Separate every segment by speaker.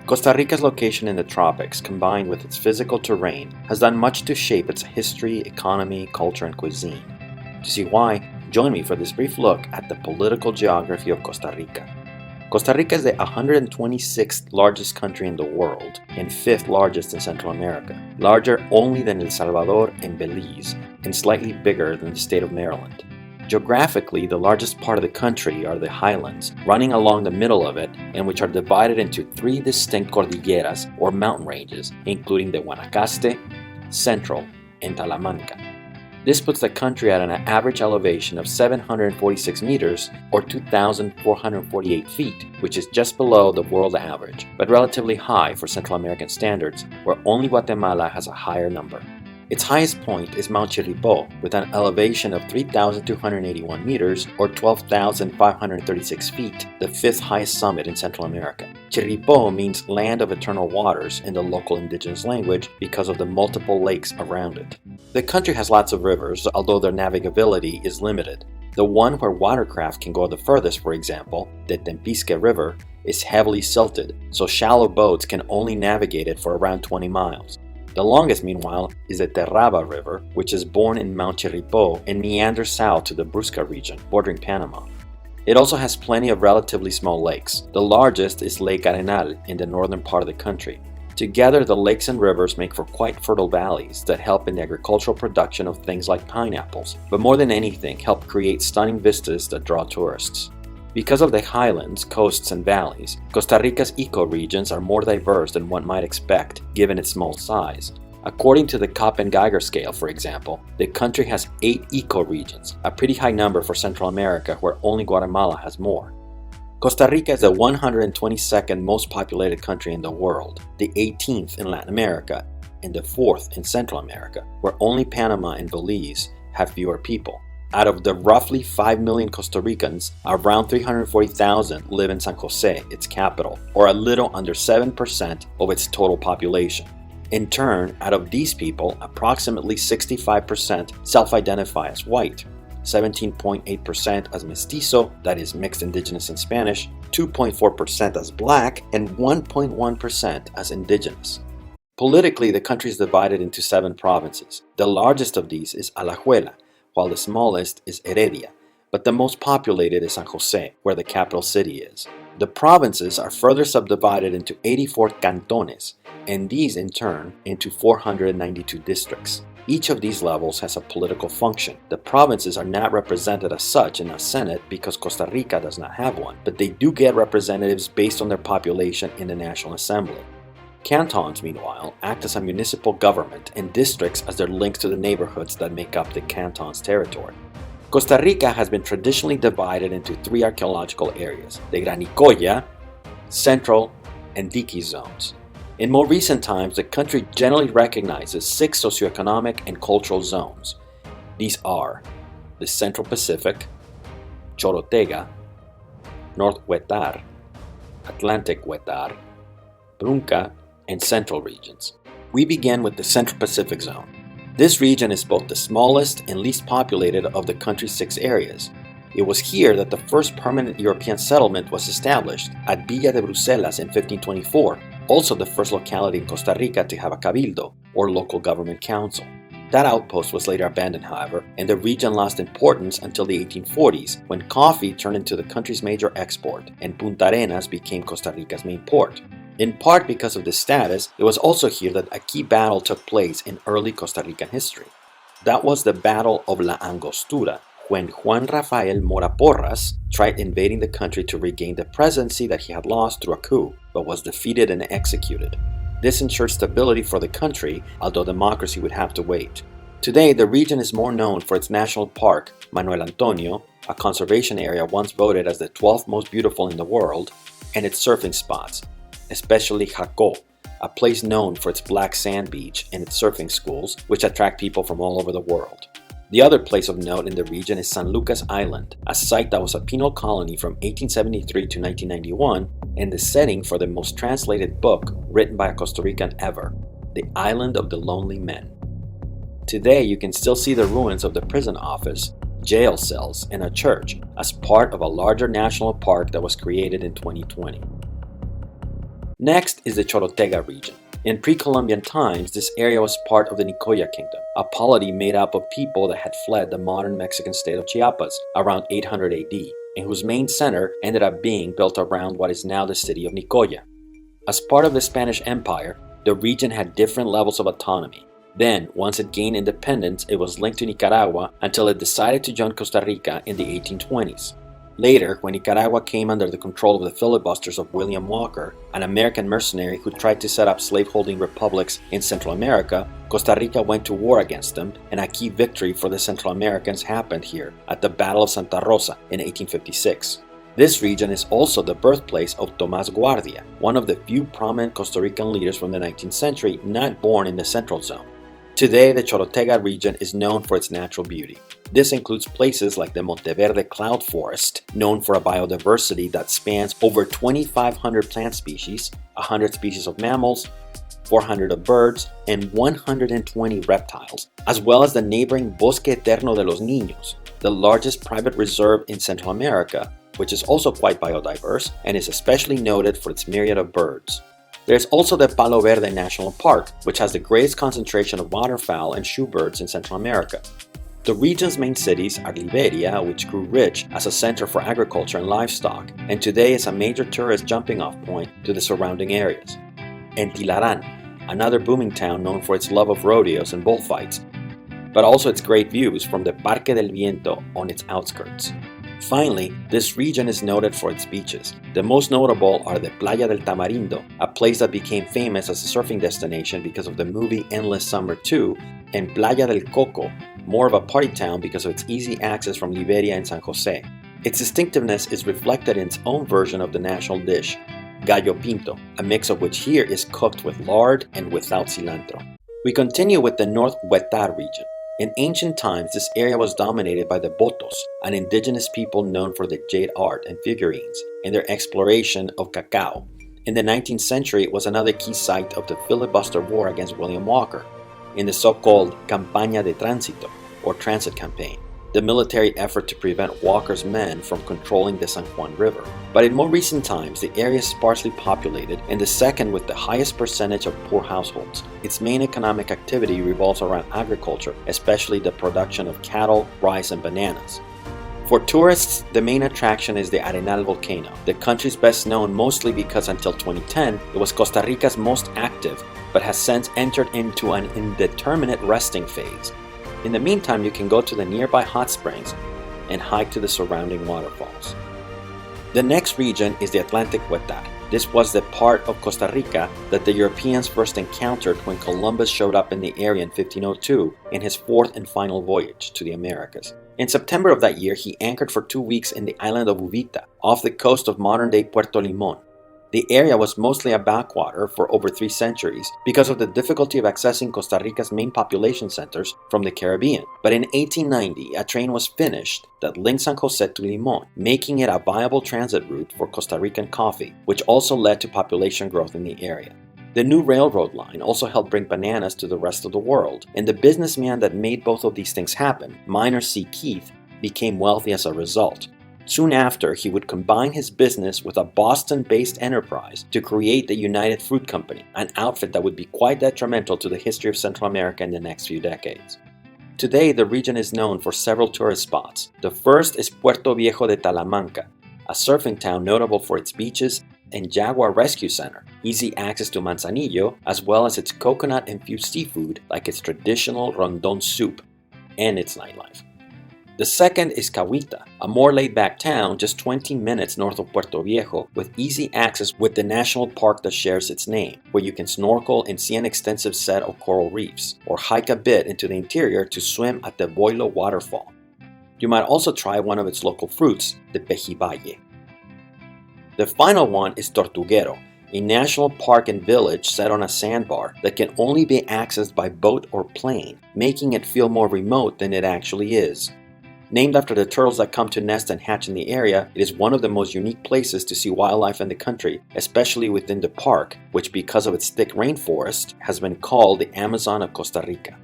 Speaker 1: Costa Rica's location in the tropics, combined with its physical terrain, has done much to shape its history, economy, culture, and cuisine. To see why, join me for this brief look at the political geography of Costa Rica. Costa Rica is the 126th largest country in the world and 5th largest in Central America, larger only than El Salvador and Belize, and slightly bigger than the state of Maryland. Geographically, the largest part of the country are the highlands, running along the middle of it, and which are divided into 3 distinct cordilleras or mountain ranges, including the Guanacaste, Central, and Talamanca. This puts the country at an average elevation of 746 meters or 2,448 feet, which is just below the world average, but relatively high for Central American standards, where only Guatemala has a higher number. Its highest point is Mount Chirripó, with an elevation of 3,281 meters or 12,536 feet, the 5th highest summit in Central America. Chirripó means land of eternal waters in the local indigenous language because of the multiple lakes around it. The country has lots of rivers, although their navigability is limited. The one where watercraft can go the furthest, for example, the Tempisque River, is heavily silted, so shallow boats can only navigate it for around 20 miles. The longest, meanwhile, is the Terraba River, which is born in Mount Chirripó and meanders south to the Brunca region, bordering Panama. It also has plenty of relatively small lakes. The largest is Lake Arenal in the northern part of the country. Together, the lakes and rivers make for quite fertile valleys that help in the agricultural production of things like pineapples, but more than anything, help create stunning vistas that draw tourists. Because of the highlands, coasts, and valleys, Costa Rica's ecoregions are more diverse than one might expect given its small size. According to the Köppen-Geiger scale, for example, the country has 8 ecoregions, a pretty high number for Central America where only Guatemala has more. Costa Rica is the 122nd most populated country in the world, the 18th in Latin America, and the 4th in Central America, where only Panama and Belize have fewer people. Out of the roughly 5 million Costa Ricans, around 340,000 live in San José, its capital, or a little under 7% of its total population. In turn, out of these people, approximately 65% self-identify as white, 17.8% as mestizo, that is mixed indigenous and Spanish, 2.4% as black, and 1.1% as indigenous. Politically, the country is divided into 7 provinces. The largest of these is Alajuela, while the smallest is Heredia, but the most populated is San José, where the capital city is. The provinces are further subdivided into 84 cantones, and these in turn into 492 districts. Each of these levels has a political function. The provinces are not represented as such in a Senate because Costa Rica does not have one, but they do get representatives based on their population in the National Assembly. Cantons, meanwhile, act as a municipal government and districts as their links to the neighborhoods that make up the canton's territory. Costa Rica has been traditionally divided into 3 archaeological areas, the Granicoya, Central, and Diqui zones. In more recent times, the country generally recognizes 6 socioeconomic and cultural zones. These are the Central Pacific, Chorotega, North Huetar, Atlantic Huetar, Brunca, and Central regions. We begin with the Central Pacific Zone. This region is both the smallest and least populated of the country's 6 areas. It was here that the first permanent European settlement was established, at Villa de Bruselas in 1524, also the first locality in Costa Rica to have a cabildo, or local government council. That outpost was later abandoned, however, and the region lost importance until the 1840s, when coffee turned into the country's major export, and Punta Arenas became Costa Rica's main port. In part because of this status, it was also here that a key battle took place in early Costa Rican history. That was the Battle of La Angostura, when Juan Rafael Mora Porras tried invading the country to regain the presidency that he had lost through a coup, but was defeated and executed. This ensured stability for the country, although democracy would have to wait. Today, the region is more known for its national park, Manuel Antonio, a conservation area once voted as the 12th most beautiful in the world, and its surfing spots, especially Jacó, a place known for its black sand beach and its surfing schools, which attract people from all over the world. The other place of note in the region is San Lucas Island, a site that was a penal colony from 1873 to 1991 and the setting for the most translated book written by a Costa Rican ever, The Island of the Lonely Men. Today, you can still see the ruins of the prison office, jail cells, and a church as part of a larger national park that was created in 2020. Next is the Chorotega region. In pre-Columbian times, this area was part of the Nicoya kingdom, a polity made up of people that had fled the modern Mexican state of Chiapas around 800 AD, and whose main center ended up being built around what is now the city of Nicoya. As part of the Spanish Empire, the region had different levels of autonomy. Then, once it gained independence, it was linked to Nicaragua until it decided to join Costa Rica in the 1820s. Later, when Nicaragua came under the control of the filibusters of William Walker, an American mercenary who tried to set up slaveholding republics in Central America, Costa Rica went to war against them, and a key victory for the Central Americans happened here at the Battle of Santa Rosa in 1856. This region is also the birthplace of Tomás Guardia, one of the few prominent Costa Rican leaders from the 19th century not born in the Central Zone. Today, the Chorotega region is known for its natural beauty. This includes places like the Monteverde Cloud Forest, known for a biodiversity that spans over 2,500 plant species, 100 species of mammals, 400 of birds, and 120 reptiles, as well as the neighboring Bosque Eterno de los Niños, the largest private reserve in Central America, which is also quite biodiverse and is especially noted for its myriad of birds. There's also the Palo Verde National Park, which has the greatest concentration of waterfowl and shoebirds in Central America. The region's main cities are Liberia, which grew rich as a center for agriculture and livestock, and today is a major tourist jumping-off point to the surrounding areas, and Tilarán, another booming town known for its love of rodeos and bullfights, but also its great views from the Parque del Viento on its outskirts. Finally, this region is noted for its beaches. The most notable are the Playa del Tamarindo, a place that became famous as a surfing destination because of the movie Endless Summer 2, and Playa del Coco, more of a party town because of its easy access from Liberia and San José. Its distinctiveness is reflected in its own version of the national dish, gallo pinto, a mix of which here is cooked with lard and without cilantro. We continue with the North Huetar region. In ancient times, this area was dominated by the Botos, an indigenous people known for their jade art and figurines, and their exploration of cacao. In the 19th century, it was another key site of the filibuster war against William Walker, in the so-called Campaña de Tránsito, or Transit Campaign, the military effort to prevent Walker's men from controlling the San Juan River. But in more recent times, the area is sparsely populated and the second with the highest percentage of poor households. Its main economic activity revolves around agriculture, especially the production of cattle, rice, and bananas. For tourists, the main attraction is the Arenal volcano, the country's best known mostly because until 2010, it was Costa Rica's most active, but has since entered into an indeterminate resting phase. In the meantime, you can go to the nearby hot springs and hike to the surrounding waterfalls. The next region is the Atlantic Huetar. This was the part of Costa Rica that the Europeans first encountered when Columbus showed up in the area in 1502 in his fourth and final voyage to the Americas. In September of that year, he anchored for 2 weeks in the island of Uvita, off the coast of modern-day Puerto Limón. The area was mostly a backwater for over 3 centuries because of the difficulty of accessing Costa Rica's main population centers from the Caribbean. But in 1890, a train was finished that linked San José to Limón, making it a viable transit route for Costa Rican coffee, which also led to population growth in the area. The new railroad line also helped bring bananas to the rest of the world, and the businessman that made both of these things happen, Minor C. Keith, became wealthy as a result. Soon after, he would combine his business with a Boston-based enterprise to create the United Fruit Company, an outfit that would be quite detrimental to the history of Central America in the next few decades. Today, the region is known for several tourist spots. The first is Puerto Viejo de Talamanca, a surfing town notable for its beaches and Jaguar Rescue Center, easy access to Manzanillo, as well as its coconut-infused seafood like its traditional rondon soup, and its nightlife. The second is Cahuita, a more laid-back town just 20 minutes north of Puerto Viejo with easy access with the national park that shares its name, where you can snorkel and see an extensive set of coral reefs, or hike a bit into the interior to swim at the Boilo waterfall. You might also try one of its local fruits, the pejibaye. The final one is Tortguero, a national park and village set on a sandbar that can only be accessed by boat or plane, making it feel more remote than it actually is. Named after the turtles that come to nest and hatch in the area, it is one of the most unique places to see wildlife in the country, especially within the park, which because of its thick rainforest has been called the Amazon of Costa Rica.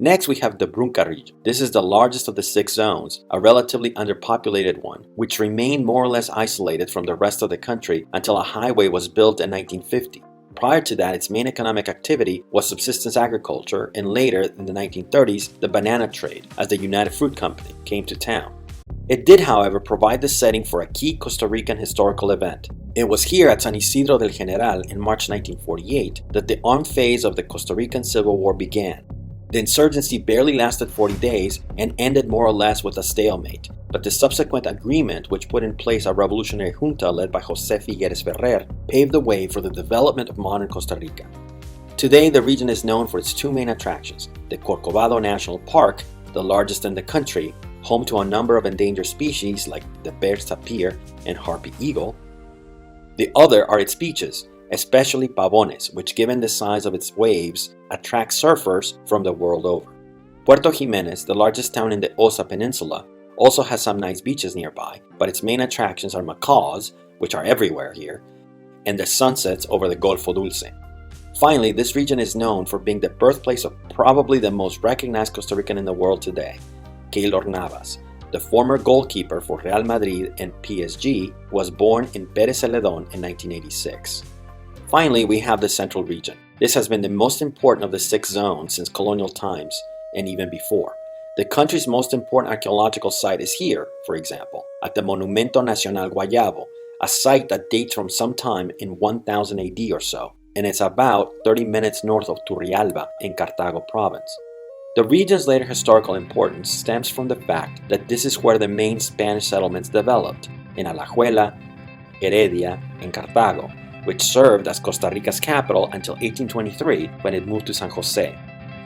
Speaker 1: Next, we have the Brunca region. This is the largest of the 6 zones, a relatively underpopulated one, which remained more or less isolated from the rest of the country until a highway was built in 1950. Prior to that, its main economic activity was subsistence agriculture, and later, in the 1930s, the banana trade, as the United Fruit Company came to town. It did, however, provide the setting for a key Costa Rican historical event. It was here at San Isidro del General in March 1948 that the armed phase of the Costa Rican Civil War began. The insurgency barely lasted 40 days and ended more or less with a stalemate, but the subsequent agreement, which put in place a revolutionary junta led by José Figueres Ferrer, paved the way for the development of modern Costa Rica. Today, the region is known for its 2 main attractions: the Corcovado National Park, the largest in the country, home to a number of endangered species like the bear tapir and harpy eagle. The other are its beaches, especially Pavones, which, given the size of its waves, attract surfers from the world over. Puerto Jimenez, the largest town in the Osa Peninsula, also has some nice beaches nearby, but its main attractions are macaws, which are everywhere here, and the sunsets over the Golfo Dulce. Finally, this region is known for being the birthplace of probably the most recognized Costa Rican in the world today, Keylor Navas. The former goalkeeper for Real Madrid and PSG was born in Pérez Celedón in 1986. Finally, we have the Central region. This has been the most important of the 6 zones since colonial times, and even before. The country's most important archaeological site is here, for example, at the Monumento Nacional Guayabo, a site that dates from sometime in 1000 AD or so, and it's about 30 minutes north of Turrialba in Cartago province. The region's later historical importance stems from the fact that this is where the main Spanish settlements developed, in Alajuela, Heredia, and Cartago, which served as Costa Rica's capital until 1823 when it moved to San José.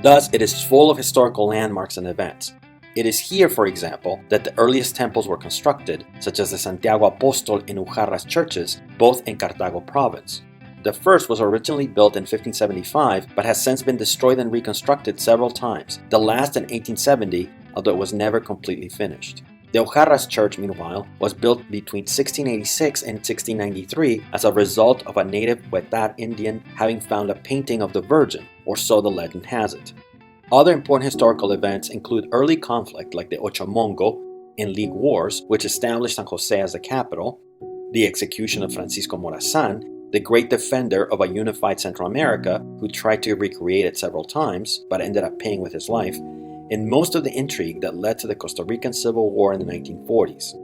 Speaker 1: Thus, it is full of historical landmarks and events. It is here, for example, that the earliest temples were constructed, such as the Santiago Apóstol and Ujarras churches, both in Cartago province. The first was originally built in 1575, but has since been destroyed and reconstructed several times, the last in 1870, although it was never completely finished. The Ujarras church, meanwhile, was built between 1686 and 1693 as a result of a native Huetar Indian having found a painting of the Virgin, or so the legend has it. Other important historical events include early conflict like the Ochomongo and League Wars, which established San José as the capital, the execution of Francisco Morazán, the great defender of a unified Central America who tried to recreate it several times but ended up paying with his life, and most of the intrigue that led to the Costa Rican Civil War in the 1940s.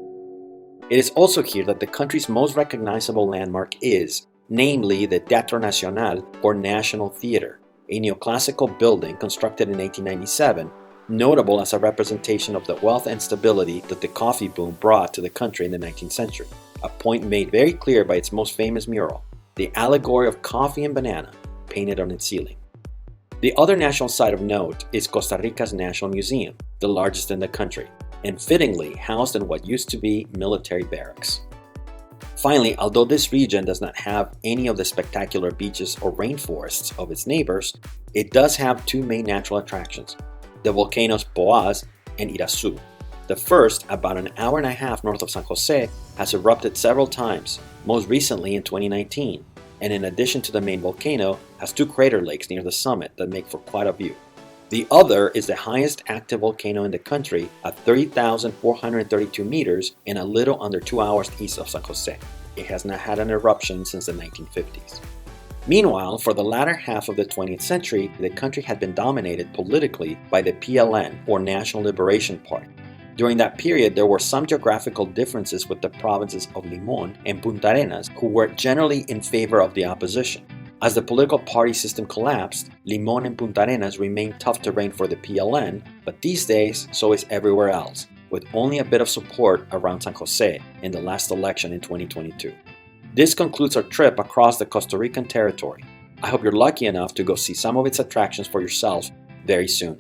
Speaker 1: It is also here that the country's most recognizable landmark is, namely the Teatro Nacional, or National Theater, a neoclassical building constructed in 1897, notable as a representation of the wealth and stability that the coffee boom brought to the country in the 19th century, a point made very clear by its most famous mural, the allegory of coffee and banana, painted on its ceiling. The other national site of note is Costa Rica's National Museum, the largest in the country, and fittingly housed in what used to be military barracks. Finally, although this region does not have any of the spectacular beaches or rainforests of its neighbors, it does have 2 main natural attractions, the volcanoes Poás and Irasu. The first, about an hour and a half north of San José, has erupted several times, most recently in 2019, and in addition to the main volcano, has 2 crater lakes near the summit that make for quite a view. The other is the highest active volcano in the country at 30,432 meters and a little under 2 hours east of San José. It has not had an eruption since the 1950s. Meanwhile, for the latter half of the 20th century, the country had been dominated politically by the PLN, or National Liberation Party. During that period, there were some geographical differences with the provinces of Limón and Punta Arenas, who were generally in favor of the opposition. As the political party system collapsed, Limón and Punta Arenas remained tough terrain for the PLN, but these days, so is everywhere else, with only a bit of support around San José in the last election in 2022. This concludes our trip across the Costa Rican territory. I hope you're lucky enough to go see some of its attractions for yourself very soon.